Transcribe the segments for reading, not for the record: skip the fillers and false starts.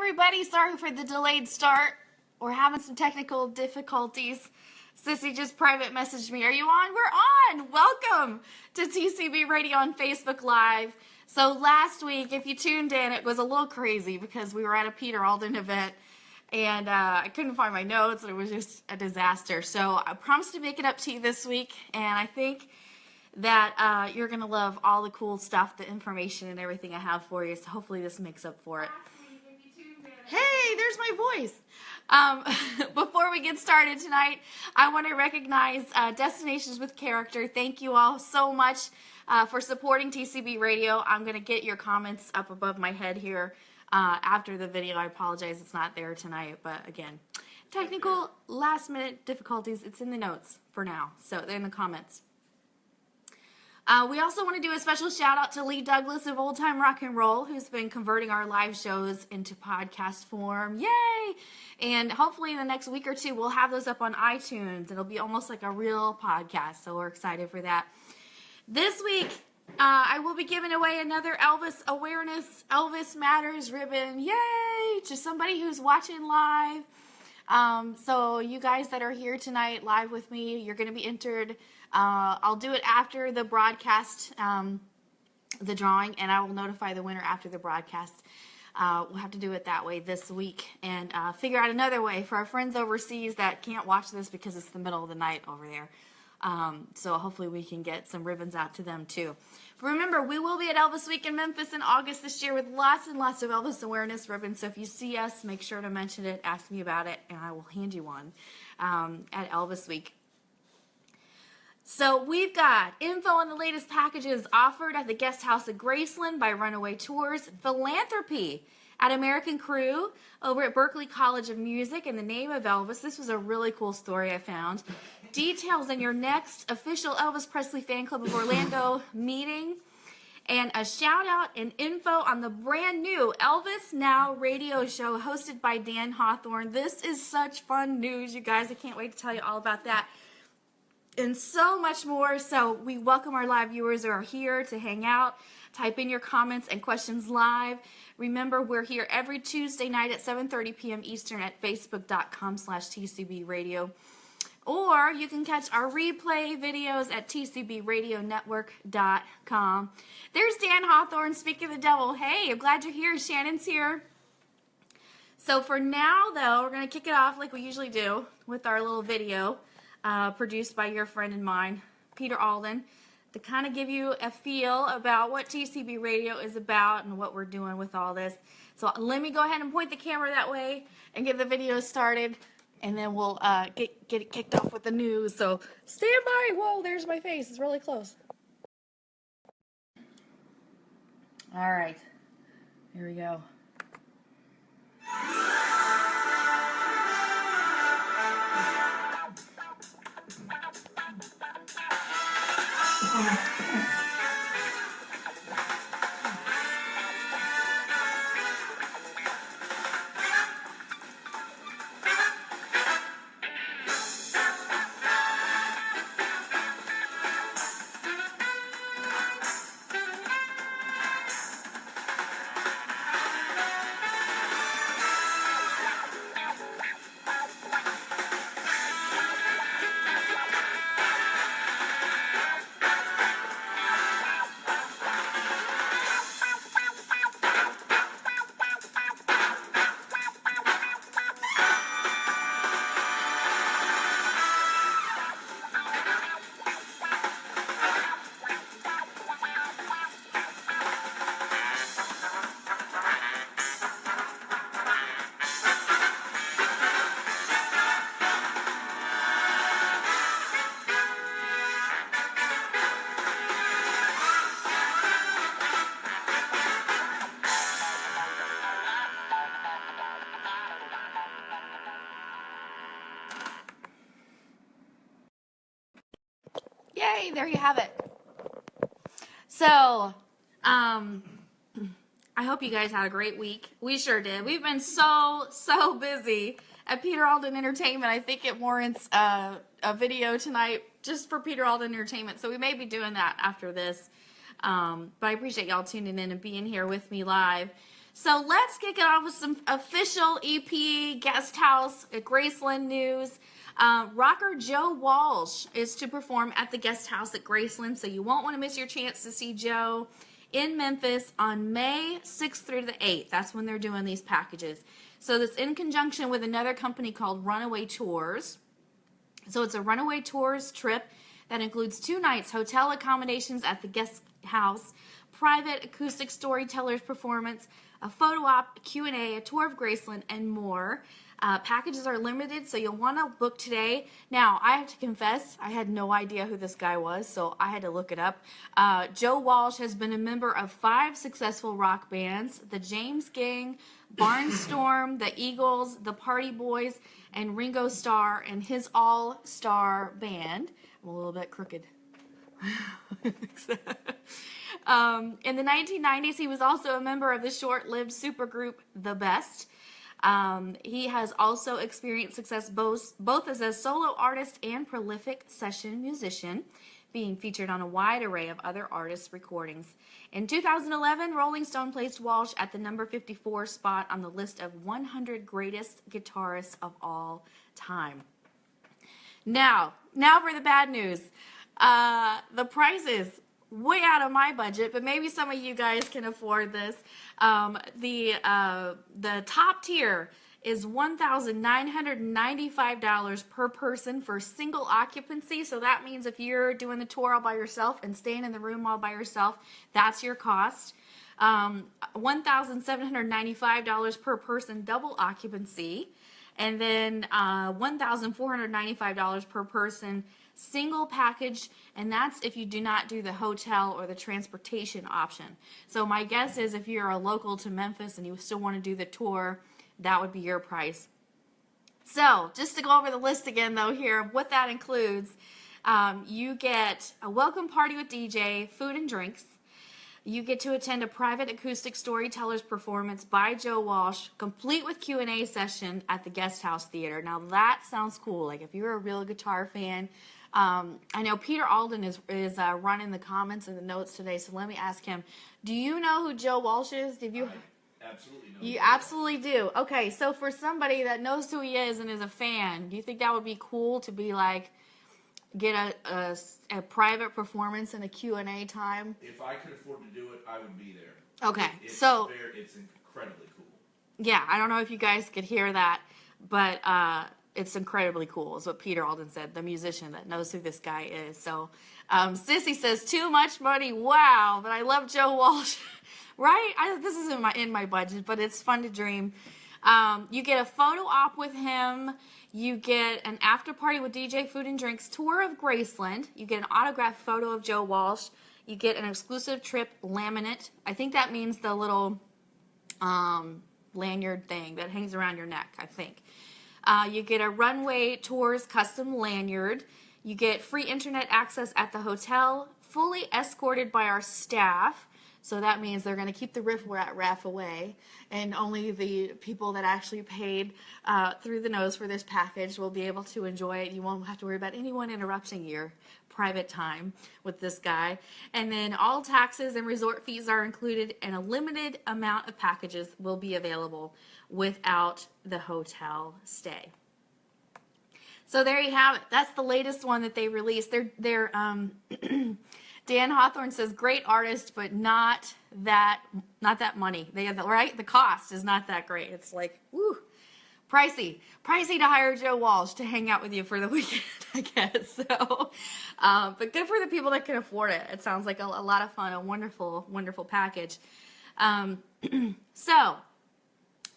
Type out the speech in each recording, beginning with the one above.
everybody. Sorry for the delayed start. We're having some technical difficulties. Sissy just private messaged me. Are you on? We're on. Welcome to TCB Radio on Facebook Live. So last week, if you tuned in, it was a little crazy because we were at a Peter Alden event and I couldn't find my notes. It was just a disaster. So I promised to make it up to you this week, and I think that you're going to love all the cool stuff, the information and everything I have for you. So hopefully this makes up for it. Hey, there's my voice. Before we get started tonight, I want to recognize Destinations with Character. Thank you all so much for supporting TCB Radio. I'm going to get your comments up above my head here after the video. I apologize it's not there tonight, but again, technical last-minute difficulties. It's in the notes for now, so they're in the comments. We also want to do a special shout out to Lee Douglas of Old Time Rock and Roll, who's been converting our live shows into podcast form. Yay! And hopefully in the next week or two, we'll have those up on iTunes. It'll be almost like a real podcast, so we're excited for that. This week, I will be giving away another Elvis Awareness, Elvis Matters ribbon. Yay! To somebody who's watching live. So you guys that are here tonight live with me, you're going to be entered. I'll do it after the broadcast, the drawing, and I will notify the winner after the broadcast. We'll have to do it that way this week and figure out another way for our friends overseas that can't watch this because it's the middle of the night over there. So hopefully we can get some ribbons out to them too. Remember, we will be at Elvis Week in Memphis in August this year with lots and lots of Elvis awareness ribbons. So if you see us, make sure to mention it, ask me about it, and I will hand you one at Elvis Week. So we've got info on the latest packages offered at the guest house at Graceland by Runaway Tours, philanthropy at American Crew over at Berklee College of Music in the name of Elvis. This was a really cool story I found. Details in your next official Elvis Presley Fan Club of Orlando meeting. And a shout out and info on the brand new Elvis Now Radio show hosted by Dan Hawthorne. This is such fun news, you guys. I can't wait to tell you all about that. And so much more. So we welcome our live viewers who are here to hang out. Type in your comments and questions live. Remember, we're here every Tuesday night at 7:30 p.m. Eastern at facebook.com/TCB Radio. Or you can catch our replay videos at tcbradionetwork.com. There's Dan Hawthorne, speaking of the devil. Hey, I'm glad you're here. Shannon's here. So for now, though, we're going to kick it off like we usually do with our little video produced by your friend and mine, Peter Alden, to kind of give you a feel about what TCB Radio is about and what we're doing with all this. So let me go ahead and point the camera that way and get the video started, and then we'll get it kicked off with the news. So stand by. Whoa, there's my face. It's really close. All right. Here we go. Yay, there you have it. So, I hope you guys had a great week. We sure did. We've been so busy at Peter Alden Entertainment. I think it warrants a video tonight just for Peter Alden Entertainment. So we may be doing that after this. But I appreciate y'all tuning in and being here with me live. So let's kick it off with some official EP guest house at Graceland news. Rocker Joe Walsh is to perform at the guest house at Graceland, so you won't want to miss your chance to see Joe in Memphis on May 6th through the 8th. That's when they're doing these packages. So that's in conjunction with another company called Runaway Tours. So it's a Runaway Tours trip that includes 2 nights, hotel accommodations at the guest house, private acoustic storytellers performance, a photo op, a Q&A, a tour of Graceland, and more. Packages are limited, so you'll want to book today. Now, I have to confess, I had no idea who this guy was, so I had to look it up. Joe Walsh has been a member of 5 successful rock bands, the James Gang, Barnstorm, the Eagles, the Party Boys, and Ringo Starr and his all-star band. I'm a little bit crooked. In the 1990s, he was also a member of the short-lived supergroup The Best. He has also experienced success both as a solo artist and prolific session musician, being featured on a wide array of other artists' recordings. In 2011, Rolling Stone placed Walsh at the number 54 spot on the list of 100 greatest guitarists of all time. Now for the bad news. The prices, way out of my budget, but maybe some of you guys can afford this. The top tier is $1,995 per person for single occupancy. So that means if you're doing the tour all by yourself and staying in the room all by yourself, that's your cost. $1,795 per person double occupancy. And then $1,495 per person single package, and that's if you do not do the hotel or the transportation option. So my guess is if you're a local to Memphis and you still want to do the tour, that would be your price. So just to go over the list again though here, what that includes, you get a welcome party with DJ, food and drinks. You get to attend a private acoustic storytellers performance by Joe Walsh, complete with Q&A session at the Guest House Theater. Now that sounds cool. Like if you're a real guitar fan, I know Peter Alden is running the comments and the notes today, so let me ask him. Do you know who Joe Walsh is? I absolutely know. You absolutely do. Okay, so for somebody that knows who he is and is a fan, do you think that would be cool to be like, get a private performance and a Q&A time? If I could afford to do it, I would be there. Okay, It's incredibly cool. Yeah, I don't know if you guys could hear that, but it's incredibly cool, is what Peter Alden said, the musician that knows who this guy is. So, Sissy says, too much money, wow, but I love Joe Walsh, right? This isn't in my budget, but it's fun to dream. You get a photo op with him. You get an after party with DJ, food and drinks, tour of Graceland. You get an autographed photo of Joe Walsh. You get an exclusive trip laminate. I think that means the little lanyard thing that hangs around your neck, I think. You get a Runway Tours custom lanyard. You get free internet access at the hotel, fully escorted by our staff. So that means they're going to keep the riff-raff away, and only the people that actually paid through the nose for this package will be able to enjoy it. You won't have to worry about anyone interrupting your private time with this guy. And then all taxes and resort fees are included, and a limited amount of packages will be available without the hotel stay. So there you have it. That's the latest one that they released. They're Dan Hawthorne says, great artist, but not that money. They have right? The cost is not that great. It's like, woo, pricey to hire Joe Walsh to hang out with you for the weekend, I guess. So, but good for the people that can afford it. It sounds like a lot of fun, a wonderful, wonderful package. So,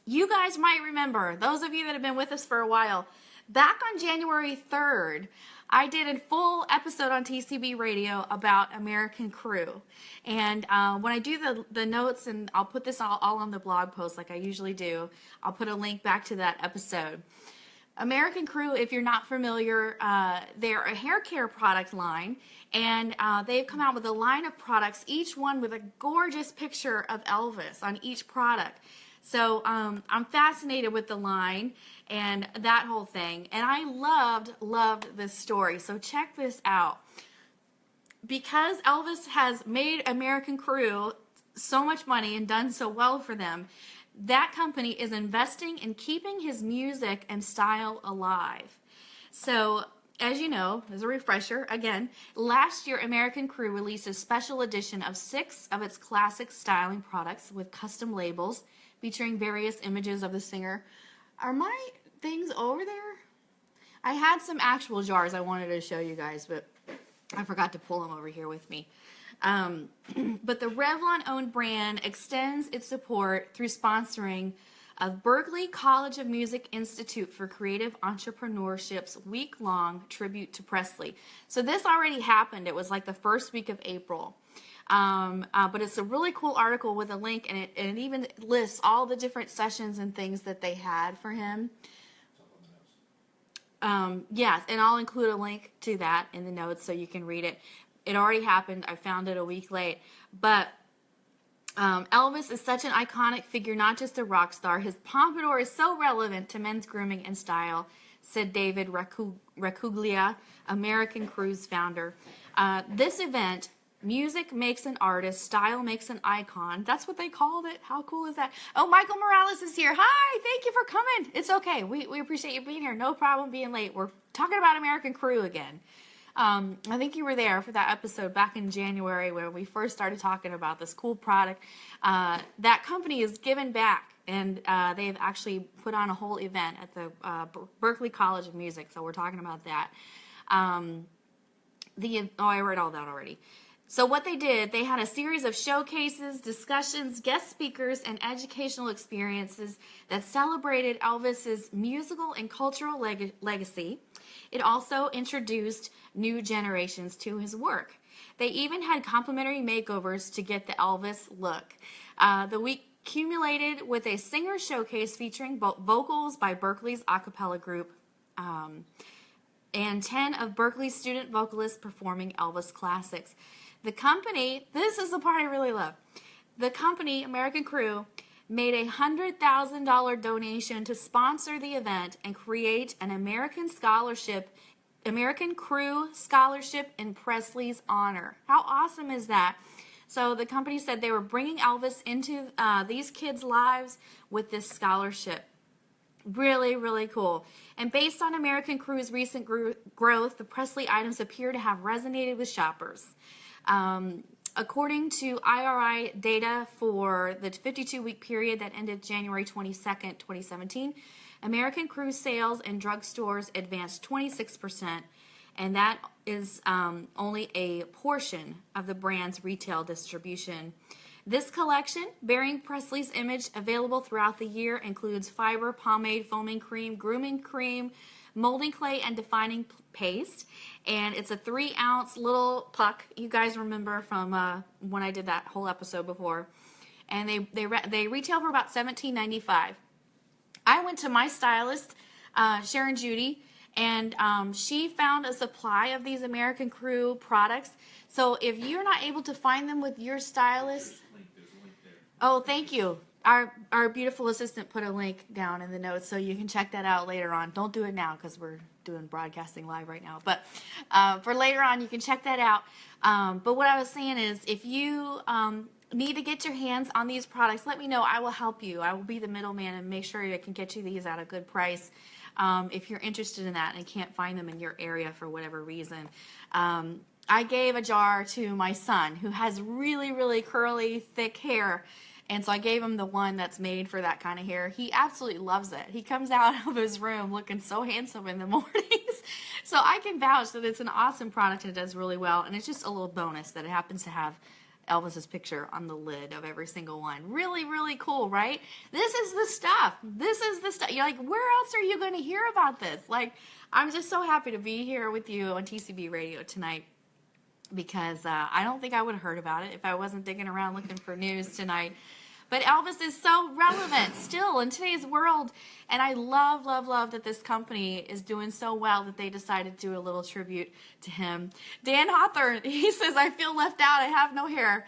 you guys might remember, those of you that have been with us for a while, back on January 3rd, I did a full episode on TCB Radio about American Crew. And when I do the notes, and I'll put this all on the blog post like I usually do, I'll put a link back to that episode. American Crew, if you're not familiar, they're a hair care product line, and they've come out with a line of products, each one with a gorgeous picture of Elvis on each product. So I'm fascinated with the line and that whole thing. And I loved this story. So check this out. Because Elvis has made American Crew so much money and done so well for them, that company is investing in keeping his music and style alive. So, as you know, as a refresher, again, last year American Crew released a special edition of 6 of its classic styling products with custom labels featuring various images of the singer. Are my things over there? I had some actual jars I wanted to show you guys, but I forgot to pull them over here with me. But the Revlon-owned brand extends its support through sponsoring of Berklee College of Music Institute for Creative Entrepreneurship's week-long tribute to Presley. So this already happened. It was like the first week of April. But it's a really cool article with a link, and it even lists all the different sessions and things that they had for him. Yes, and I'll include a link to that in the notes so you can read it. It already happened. I found it a week late. But Elvis is such an iconic figure, not just a rock star. His pompadour is so relevant to men's grooming and style, said David Racuglia, American Crew's founder. This event, music makes an artist, style makes an icon. That's what they called it. How cool is that? Oh, Michael Morales is here. Hi, thank you for coming. It's okay. We appreciate you being here. No problem being late. We're talking about American Crew again. I think you were there for that episode back in January when we first started talking about this cool product. That company is giving back, and they've actually put on a whole event at the Berklee College of Music, so we're talking about that. I read all that already. So what they did, they had a series of showcases, discussions, guest speakers, and educational experiences that celebrated Elvis's musical and cultural legacy. It also introduced new generations to his work. They even had complimentary makeovers to get the Elvis look. The week culminated with a singer showcase featuring vocals by Berklee's a cappella group and 10 of Berklee's student vocalists performing Elvis classics. The company, this is the part I really love, the company, American Crew, made a $100,000 donation to sponsor the event and create an American Crew Scholarship in Presley's honor. How awesome is that? So the company said they were bringing Elvis into these kids' lives with this scholarship. Really, really cool. And based on American Crew's recent growth, the Presley items appear to have resonated with shoppers. According to IRI data for the 52-week period that ended January 22nd, 2017, American Crew sales in drugstores advanced 26%, and that is only a portion of the brand's retail distribution. This collection, bearing Presley's image, available throughout the year, includes fiber, pomade, foaming cream, grooming cream, molding clay, and defining paste. And it's a 3-ounce little puck. You guys remember from when I did that whole episode before. And they retail for about $17.95. I went to my stylist, Sharon Judy, and she found a supply of these American Crew products. So if you're not able to find them with your stylist, oh, thank you. Our beautiful assistant put a link down in the notes, so you can check that out later on. Don't do it now because we're doing broadcasting live right now. But for later on, you can check that out. But what I was saying is, if you need to get your hands on these products, let me know. I will help you. I will be the middleman and make sure I can get you these at a good price if you're interested in that and can't find them in your area for whatever reason. I gave a jar to my son who has really, really curly, thick hair. And so I gave him the one that's made for that kind of hair. He absolutely loves it. He comes out of his room looking so handsome in the mornings. So I can vouch that it's an awesome product and it does really well. And it's just a little bonus that it happens to have Elvis's picture on the lid of every single one. Really, really cool, right? This is the stuff. This is the stuff. You're like, where else are you going to hear about this? Like, I'm just so happy to be here with you on TCB Radio tonight, because I don't think I would have heard about it if I wasn't digging around looking for news tonight. But Elvis is so relevant still in today's world, and I love, love, love that this company is doing so well that they decided to do a little tribute to him. Dan Hawthorne, he says, I feel left out. I have no hair.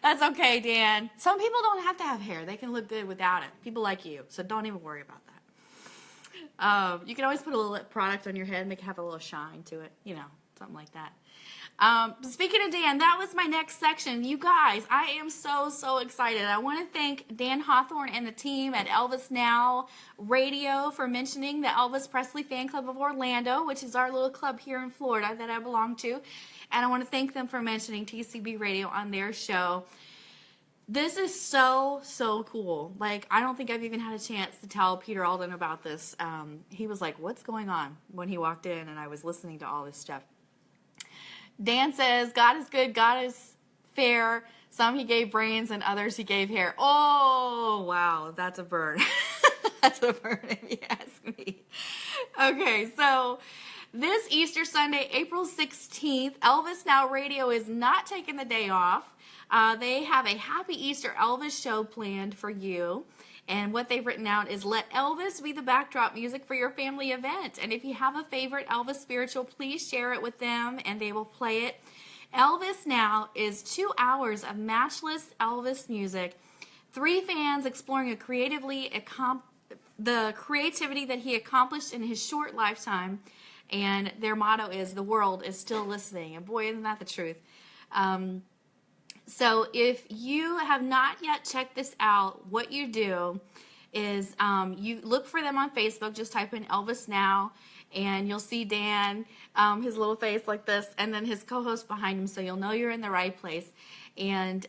That's okay, Dan. Some people don't have to have hair. They can look good without it. People like you, so don't even worry about that. You can always put a little product on your head, make it have a little shine to it, you know, something like that. Speaking of Dan, that was my next section. You guys, I am so excited. I want to thank Dan Hawthorne and the team at Elvis Now Radio for mentioning the Elvis Presley Fan Club of Orlando, which is our little club here in Florida that I belong to. And I want to thank them for mentioning TCB Radio on their show. This is so cool. Like, I don't think I've even had a chance to tell Peter Alden about this. He was like, what's going on, when he walked in and I was listening to all this stuff. Dan says, God is good, God is fair. Some he gave brains and others he gave hair. Oh, wow, that's a burn. That's a burn if you ask me. Okay, so this Easter Sunday, April 16th, Elvis Now Radio is not taking the day off. They have a Happy Easter Elvis show planned for you. And what they've written out is, let Elvis be the backdrop music for your family event. And if you have a favorite Elvis spiritual, please share it with them and they will play it. Elvis Now is 2 hours of matchless Elvis music. 3 fans exploring the creativity that he accomplished in his short lifetime. And their motto is, the world is still listening. And boy, isn't that the truth. So if you have not yet checked this out, what you do is you look for them on Facebook. Just type in Elvis Now, and you'll see Dan, his little face like this, and then his co-host behind him, so you'll know you're in the right place. And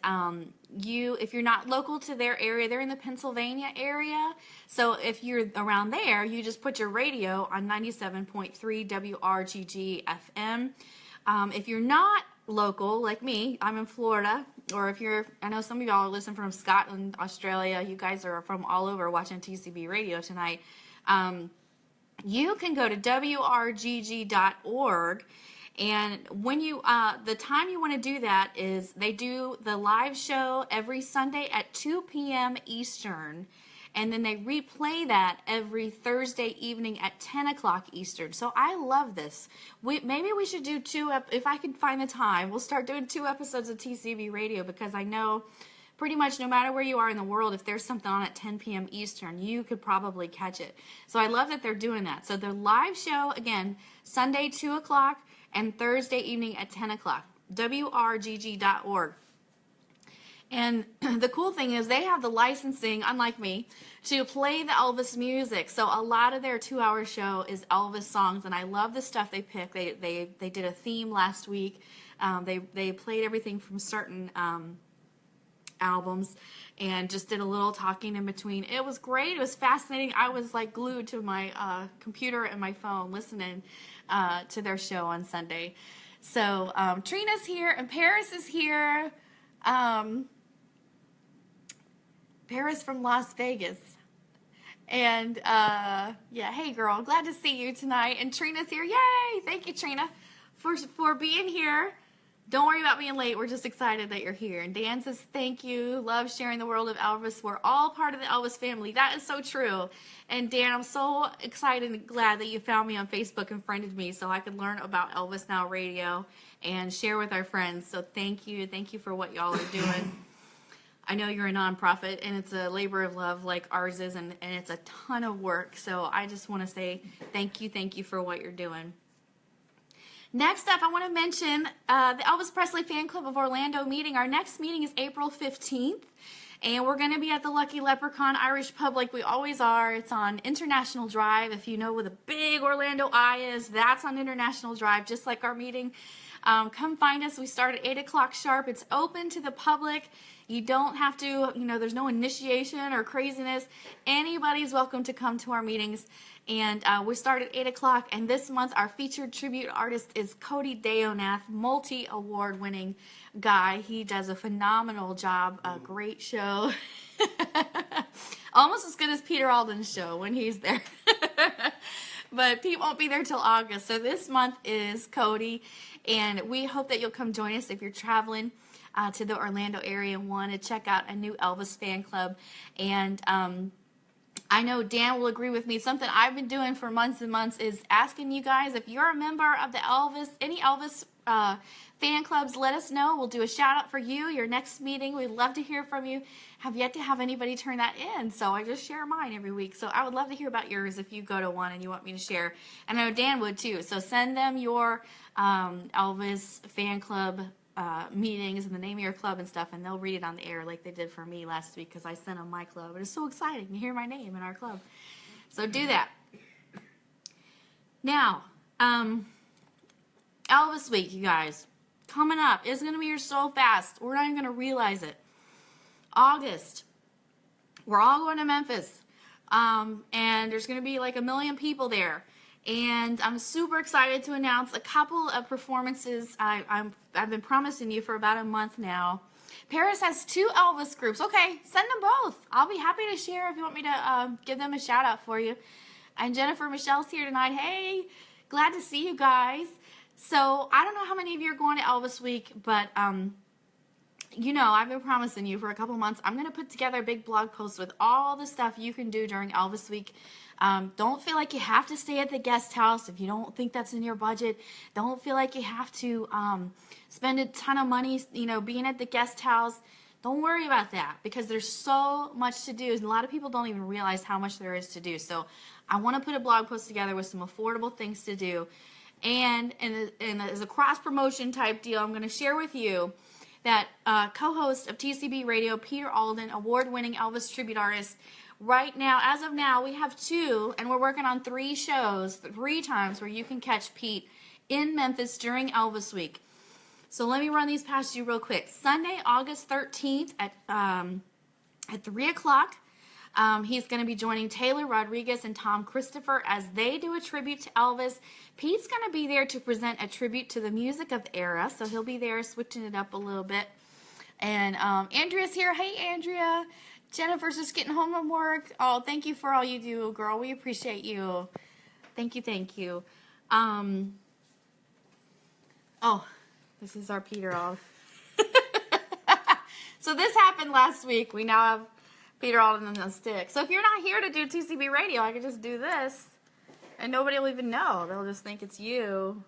if you're not local to their area, they're in the Pennsylvania area. So if you're around there, you just put your radio on 97.3 WRGG FM. If you're not local, like me, I'm in Florida, or I know some of y'all are listening from Scotland, Australia, you guys are from all over watching TCB Radio tonight, you can go to WRGG.org, and when you, the time you want to do that is, they do the live show every Sunday at 2 p.m. Eastern, and then they replay that every Thursday evening at 10 o'clock Eastern. So I love this. Maybe we should do if I can find the time, we'll start doing 2 episodes of TCB Radio, because I know pretty much no matter where you are in the world, if there's something on at 10 p.m. Eastern, you could probably catch it. So I love that they're doing that. So the live show, again, Sunday 2 o'clock and Thursday evening at 10 o'clock, WRGG.org. And the cool thing is they have the licensing, unlike me, to play the Elvis music. So a lot of their 2-hour show is Elvis songs, and I love the stuff they pick. They did a theme last week. They played everything from certain albums and just did a little talking in between. It was great. It was fascinating. I was like glued to my computer and my phone listening to their show on Sunday. So Trina's here and Paris is here. Paris from Las Vegas. And yeah, hey girl, glad to see you tonight. And Trina's here. Yay! Thank you, Trina, for being here. Don't worry about being late. We're just excited that you're here. And Dan says, thank you. Love sharing the world of Elvis. We're all part of the Elvis family. That is so true. And Dan, I'm so excited and glad that you found me on Facebook and friended me so I could learn about Elvis Now Radio and share with our friends. So thank you. Thank you for what y'all are doing. I know you're a nonprofit, and it's a labor of love like ours is, and it's a ton of work. So I just want to say thank you for what you're doing. Next up, I want to mention the Elvis Presley Fan Club of Orlando meeting. Our next meeting is April 15th, and we're going to be at the Lucky Leprechaun Irish Pub like we always are. It's on International Drive. If you know where the big Orlando Eye is, that's on International Drive, just like our meeting. Come find us. We start at 8 o'clock sharp. It's open to the public. You don't have to, there's no initiation or craziness. Anybody's welcome to come to our meetings. And we start at 8 o'clock. And this month, our featured tribute artist is Cody Deonath, multi-award winning guy. He does a phenomenal job. A great show. Almost as good as Peter Alden's show when he's there. But Pete won't be there till August. So this month is Cody. And we hope that you'll come join us if you're traveling to the Orlando area and want to check out a new Elvis fan club. And I know Dan will agree with me. Something I've been doing for months and months is asking you guys if you're a member of the any Elvis fan clubs, let us know. We'll do a shout out for you, your next meeting. We'd love to hear from you. Have yet to have anybody turn that in, so I just share mine every week. So I would love to hear about yours if you go to one and you want me to share. And I know Dan would too. So send them your Elvis fan club meetings and the name of your club and stuff, and they'll read it on the air like they did for me last week because I sent them my club. It was so exciting to hear my name in our club. So do that. Now, Elvis Week, you guys, coming up. It's going to be here so fast. We're not even going to realize it. August. We're all going to Memphis. And there's going to be like 1 million people there. And I'm super excited to announce a couple of performances I've been promising you for about a month now. Paris has 2 Elvis groups. Okay, send them both. I'll be happy to share if you want me to give them a shout out for you. And Jennifer Michelle's here tonight. Hey, glad to see you guys. So I don't know how many of you are going to Elvis Week, but you know, I've been promising you for a couple months. I'm going to put together a big blog post with all the stuff you can do during Elvis Week. Don't feel like you have to stay at the guest house if you don't think that's in your budget. Don't feel like you have to spend a ton of money, you know, being at the guest house. Don't worry about that because there's so much to do. And a lot of people don't even realize how much there is to do. So I want to put a blog post together with some affordable things to do. And as a cross-promotion type deal, I'm going to share with you that co-host of TCB Radio, Peter Alden, award-winning Elvis tribute artist. Right now, as of now, we have 2, and we're working on 3 shows, 3 times where you can catch Pete in Memphis during Elvis Week. So let me run these past you real quick. Sunday, August 13th at 3 o'clock. He's going to be joining Taylor Rodriguez and Tom Christopher as they do a tribute to Elvis. Pete's going to be there to present a tribute to the music of the era, so he'll be there switching it up a little bit. And Andrea's here. Hey, Andrea. Jennifer's just getting home from work. Oh, thank you for all you do, girl. We appreciate you. Thank you, thank you. Oh, this is our Peter off. So this happened last week. We now have Peter Alden on the stick. So if you're not here to do TCB Radio, I can just do this, and nobody will even know. They'll just think it's you.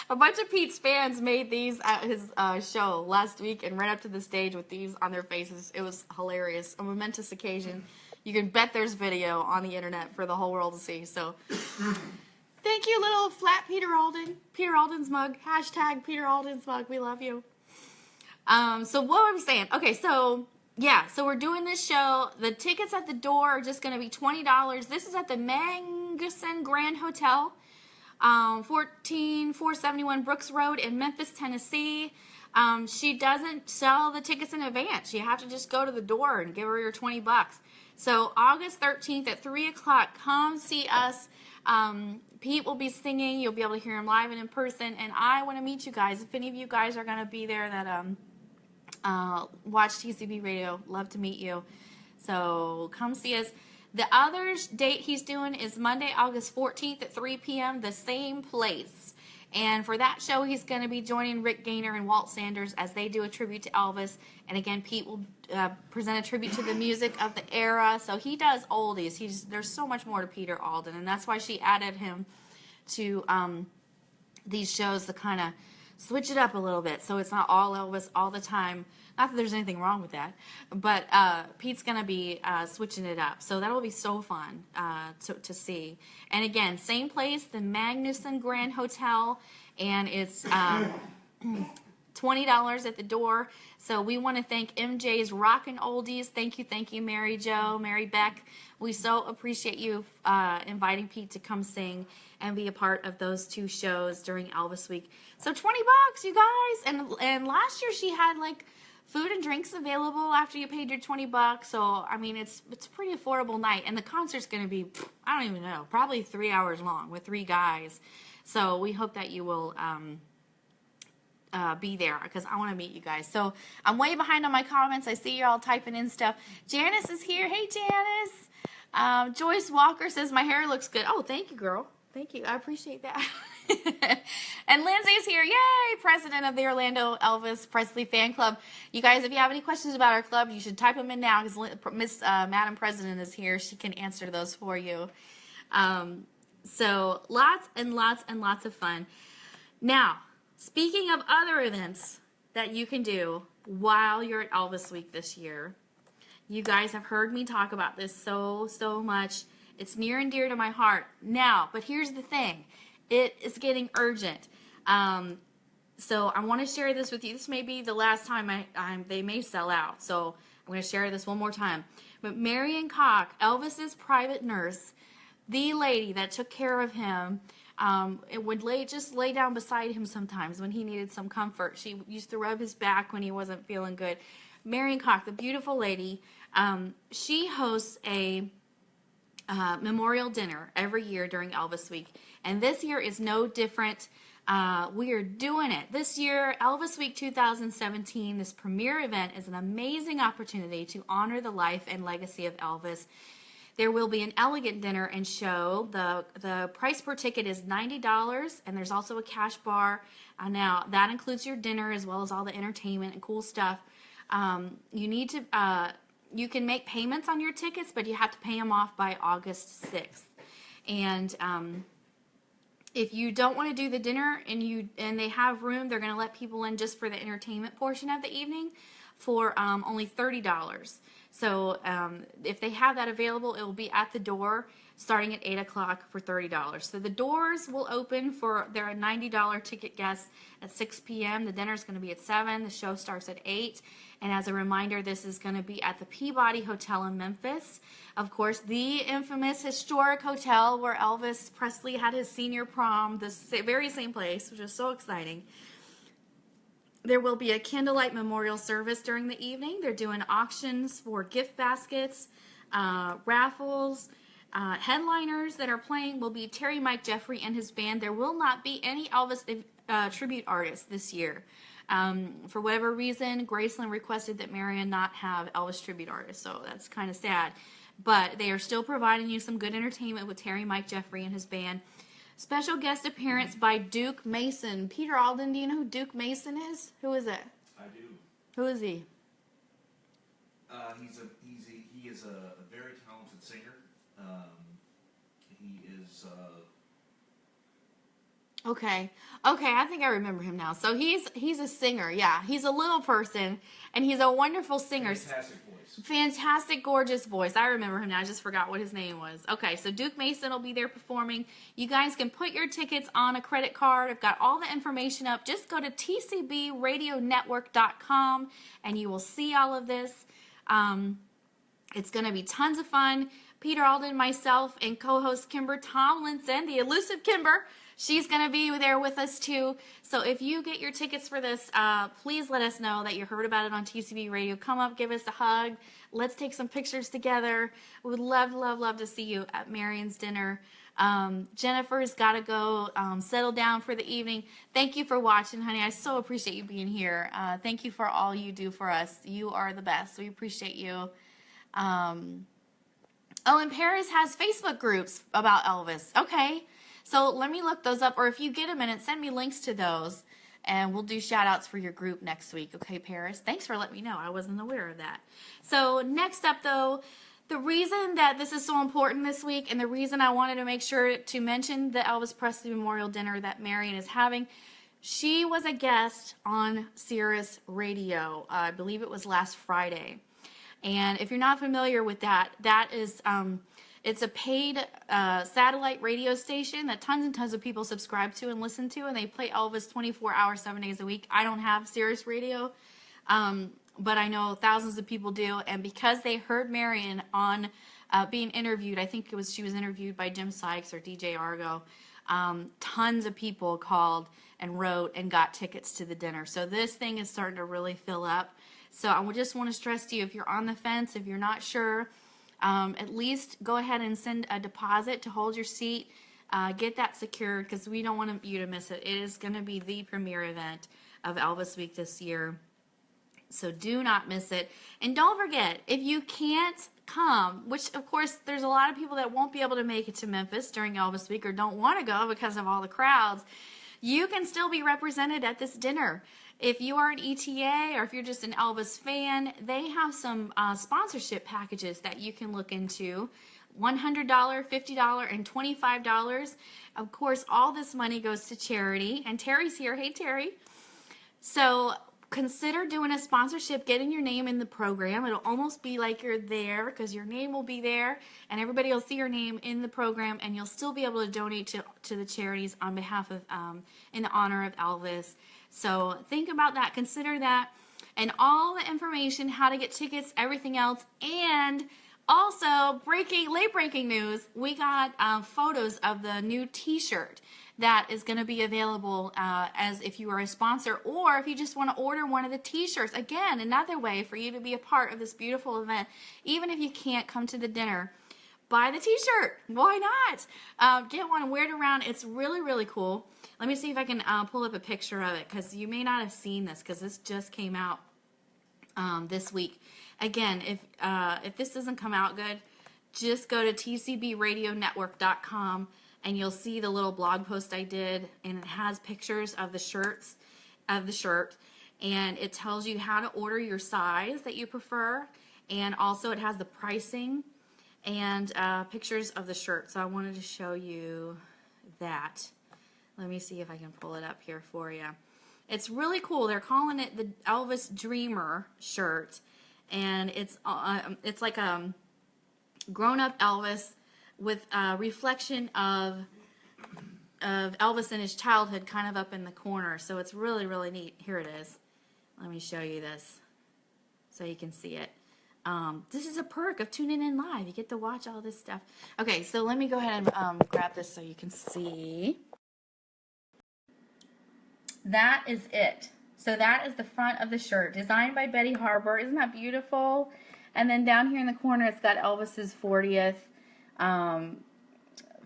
A bunch of Pete's fans made these at his show last week and ran up to the stage with these on their faces. It was hilarious. A momentous occasion. You can bet there's video on the internet for the whole world to see. So thank you, little flat Peter Alden. Peter Alden's mug. Hashtag Peter Alden's mug. We love you. So what was I saying? Okay, so yeah, so we're doing this show. The tickets at the door are just going to be $20. This is at the Magnuson Grand Hotel, 14471 Brooks Road in Memphis, Tennessee. She doesn't sell the tickets in advance. You have to just go to the door and give her your $20. So August 13th at 3 o'clock, come see us. Pete will be singing. You'll be able to hear him live and in person. And I want to meet you guys. If any of you guys are going to be there that watch TCB Radio, love to meet you. So come see us. The other date he's doing is Monday, August 14th at 3 p.m., the same place. And for that show, he's going to be joining Rick Gaynor and Walt Sanders as they do a tribute to Elvis. And again, Pete will present a tribute to the music of the era. So he does oldies. There's so much more to Peter Alden, and that's why she added him to these shows to kind of switch it up a little bit, so it's not all Elvis all the time. Not that there's anything wrong with that, but Pete's going to be switching it up. So that'll be so fun to see. And again, same place, the Magnuson Grand Hotel, and it's $20 at the door. So we want to thank MJ's Rockin' Oldies. Thank you, Mary Jo, Mary Beck. We so appreciate you inviting Pete to come sing and be a part of those 2 shows during Elvis Week. So $20, you guys. And last year she had like food and drinks available after you paid your $20. So I mean, it's a pretty affordable night. And the concert's going to be, I don't even know, probably 3 hours long with 3 guys. So we hope that you will be there because I want to meet you guys. So I'm way behind on my comments. I see you're all typing in stuff. Janice is here. Hey, Janice. Joyce Walker says my hair looks good. Oh, thank you, girl. Thank you. I appreciate that. And Lindsay's here. Yay! President of the Orlando Elvis Presley Fan Club. You guys, if you have any questions about our club, you should type them in now because Miss Madam President is here. She can answer those for you. So lots and lots and lots of fun. Now, speaking of other events that you can do while you're at Elvis Week this year, you guys have heard me talk about this so much. It's near and dear to my heart now, but here's the thing. It is getting urgent. So I want to share this with you. This may be the last time they may sell out. So I'm going to share this one more time. But Marion Koch, Elvis's private nurse, the lady that took care of him, it would just lay down beside him sometimes when he needed some comfort. She used to rub his back when he wasn't feeling good. Marion Koch, the beautiful lady, she hosts a memorial dinner every year during Elvis Week. And this year is no different. We are doing it. This year, Elvis Week 2017, this premier event is an amazing opportunity to honor the life and legacy of Elvis. There will be an elegant dinner and show. The price per ticket is $90, and there's also a cash bar. Now, that includes your dinner as well as all the entertainment and cool stuff. You can make payments on your tickets, but you have to pay them off by August 6th. And if you don't want to do the dinner and they have room, they're going to let people in just for the entertainment portion of the evening for only $30. So if they have that available, it will be at the door starting at 8 o'clock for $30. So the doors will open for their $90 ticket guests at 6 p.m. The dinner is going to be at 7. The show starts at 8. And as a reminder, this is going to be at the Peabody Hotel in Memphis. Of course, the infamous historic hotel where Elvis Presley had his senior prom, the very same place, which is so exciting. There will be a candlelight memorial service during the evening. They're doing auctions for gift baskets, raffles. Headliners that are playing will be Terry Mike Jeffrey and his band. There will not be any Elvis tribute artists this year. For whatever reason, Graceland requested that Marion not have Elvis tribute artists, so that's kind of sad. But they are still providing you some good entertainment with Terry Mike Jeffrey and his band. Special guest appearance by Duke Mason. Peter Alden, do you know who Duke Mason is? Who is it? I do. Who is he? He is a very talented singer. He is. Okay, I think I remember him now. So he's a singer, yeah. He's a little person, and he's a wonderful singer. Fantastic voice. Fantastic, gorgeous voice. I remember him now. I just forgot what his name was. Okay, so Duke Mason will be there performing. You guys can put your tickets on a credit card. I've got all the information up. Just go to tcbradionetwork.com, and you will see all of this. It's going to be tons of fun. Peter Alden, myself, and co-host Kimber Tomlinson, the elusive Kimber, she's going to be there with us too. So if you get your tickets for this, please let us know that you heard about it on TCB Radio. Come up, give us a hug. Let's take some pictures together. We would love to see you at Marion's dinner. Jennifer's got to go settle down for the evening. Thank you for watching, honey. I so appreciate you being here. Thank you for all you do for us. You are the best. We appreciate you. And Paris has Facebook groups about Elvis. Okay. So let me look those up, or if you get a minute, send me links to those, and we'll do shout-outs for your group next week. Okay, Paris? Thanks for letting me know. I wasn't aware of that. So next up, though, the reason that this is so important this week, and the reason I wanted to make sure to mention the Elvis Presley Memorial Dinner that Marion is having, she was a guest on Sirius Radio. I believe it was last Friday. And if you're not familiar with that, that is... it's a paid satellite radio station that tons and tons of people subscribe to and listen to, and they play Elvis 24 hours, 7 days a week. I don't have Sirius Radio, but I know thousands of people do, and because they heard Marion on being interviewed, I think she was interviewed by Jim Sykes or DJ Argo, tons of people called and wrote and got tickets to the dinner. So this thing is starting to really fill up. So I just want to stress to you, if you're on the fence, if you're not sure, at least go ahead and send a deposit to hold your seat. Get that secured, because we don't want you to miss it. It is going to be the premier event of Elvis Week this year. So do not miss it. And don't forget, if you can't come, which of course there's a lot of people that won't be able to make it to Memphis during Elvis Week or don't want to go because of all the crowds, you can still be represented at this dinner. If you are an ETA or if you're just an Elvis fan, they have some sponsorship packages that you can look into. $100, $50, and $25. Of course, all this money goes to charity. And Terry's here. Hey, Terry. So consider doing a sponsorship, getting your name in the program. It'll almost be like you're there because your name will be there and everybody will see your name in the program, and you'll still be able to donate to the charities on behalf of, in the honor of Elvis. So think about that. Consider that. And all the information, how to get tickets, everything else. And also, late breaking news, we got photos of the new T-shirt that is going to be available as if you are a sponsor, or if you just want to order one of the T-shirts. Again, another way for you to be a part of this beautiful event. Even if you can't come to the dinner, buy the T-shirt. Why not? Get one and wear it around. It's really, really cool. Let me see if I can pull up a picture of it, because you may not have seen this, because this just came out this week. Again, if this doesn't come out good, just go to tcbradionetwork.com and you'll see the little blog post I did, and it has pictures of the shirt, and it tells you how to order your size that you prefer, and also it has the pricing and pictures of the shirt. So I wanted to show you that. Let me see if I can pull it up here for you. It's really cool. They're calling it the Elvis Dreamer shirt, and it's like a grown-up Elvis with a reflection of Elvis in his childhood kind of up in the corner. So it's really, really neat. Here it is. Let me show you this so you can see it. This is a perk of tuning in live. You get to watch all this stuff. Okay, so let me go ahead and grab this so you can see. That is it. So that is the front of the shirt, designed by Betty Harbor. Isn't that beautiful? And then down here in the corner, it's got Elvis's 40th,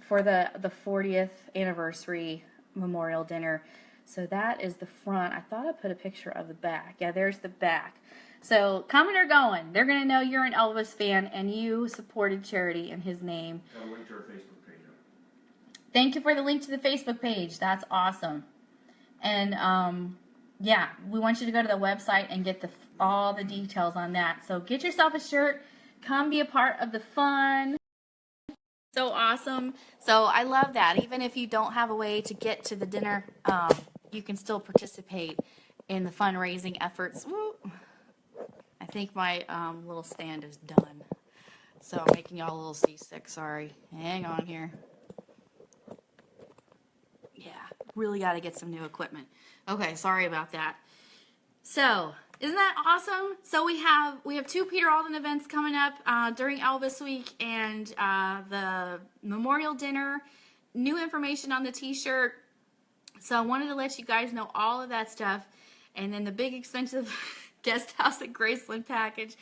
for the 40th anniversary memorial dinner. So that is the front. I thought I put a picture of the back. Yeah, there's the back. So coming or going, they're going to know you're an Elvis fan and you supported charity in his name. Got a link to our Facebook page. Thank you for the link to the Facebook page. That's awesome. And yeah, we want you to go to the website and get all the details on that. So get yourself a shirt. Come be a part of the fun. So awesome. So I love that. Even if you don't have a way to get to the dinner, you can still participate in the fundraising efforts. Woo. I think my little stand is done. So I'm making y'all a little seasick. Sorry. Hang on here. Yeah, really got to get some new equipment. Okay, sorry about that. So, isn't that awesome? So we have 2 Peter Alden events coming up during Elvis Week, and the memorial dinner, new information on the T-shirt. So I wanted to let you guys know all of that stuff, and then the big expensive guest house at Graceland package.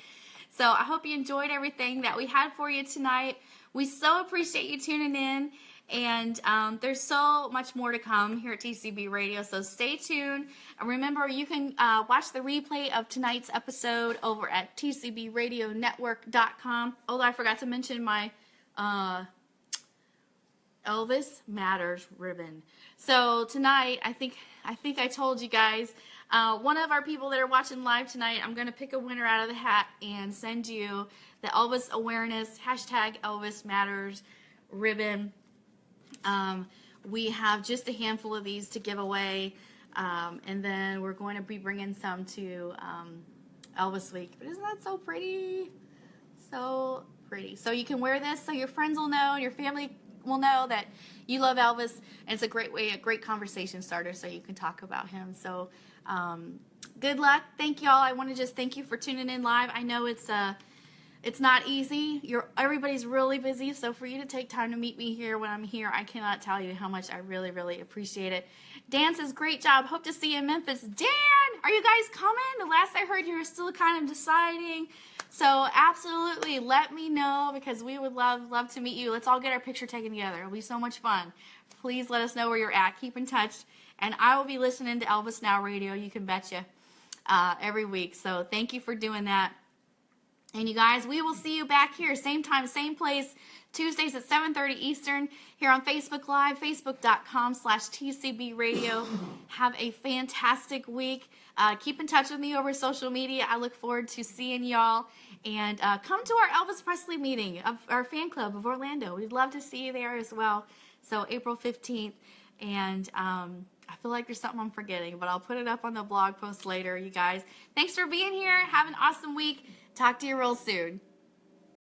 So I hope you enjoyed everything that we had for you tonight. We so appreciate you tuning in. And there's so much more to come here at TCB Radio, so stay tuned. And remember, you can watch the replay of tonight's episode over at tcbradionetwork.com. Oh, I forgot to mention my Elvis Matters ribbon. So tonight, I think I told you guys, one of our people that are watching live tonight, I'm going to pick a winner out of the hat and send you the Elvis Awareness, #Elvis Matters ribbon. We have just a handful of these to give away, and then we're going to be bringing some to Elvis Week. But isn't that so pretty? So pretty. So you can wear this so your friends will know, and your family will know that you love Elvis, and it's a great conversation starter so you can talk about him. So good luck. Thank y'all. I want to just thank you for tuning in live. I know it's not easy. Everybody's really busy, so for you to take time to meet me here when I'm here, I cannot tell you how much I really, really appreciate it. Dan says, great job. Hope to see you in Memphis. Dan, are you guys coming? The last I heard, you were still kind of deciding. So absolutely, let me know, because we would love to meet you. Let's all get our picture taken together. It'll be so much fun. Please let us know where you're at. Keep in touch. And I will be listening to Elvis Now Radio, you can betcha, every week. So thank you for doing that. And you guys, we will see you back here, same time, same place, Tuesdays at 7:30 Eastern, here on Facebook Live, facebook.com/TCB Radio. Have a fantastic week. Keep in touch with me over social media. I look forward to seeing y'all. And come to our Elvis Presley meeting of our fan club of Orlando. We'd love to see you there as well. So April 15th. And I feel like there's something I'm forgetting, but I'll put it up on the blog post later, you guys. Thanks for being here. Have an awesome week. Talk to you real soon.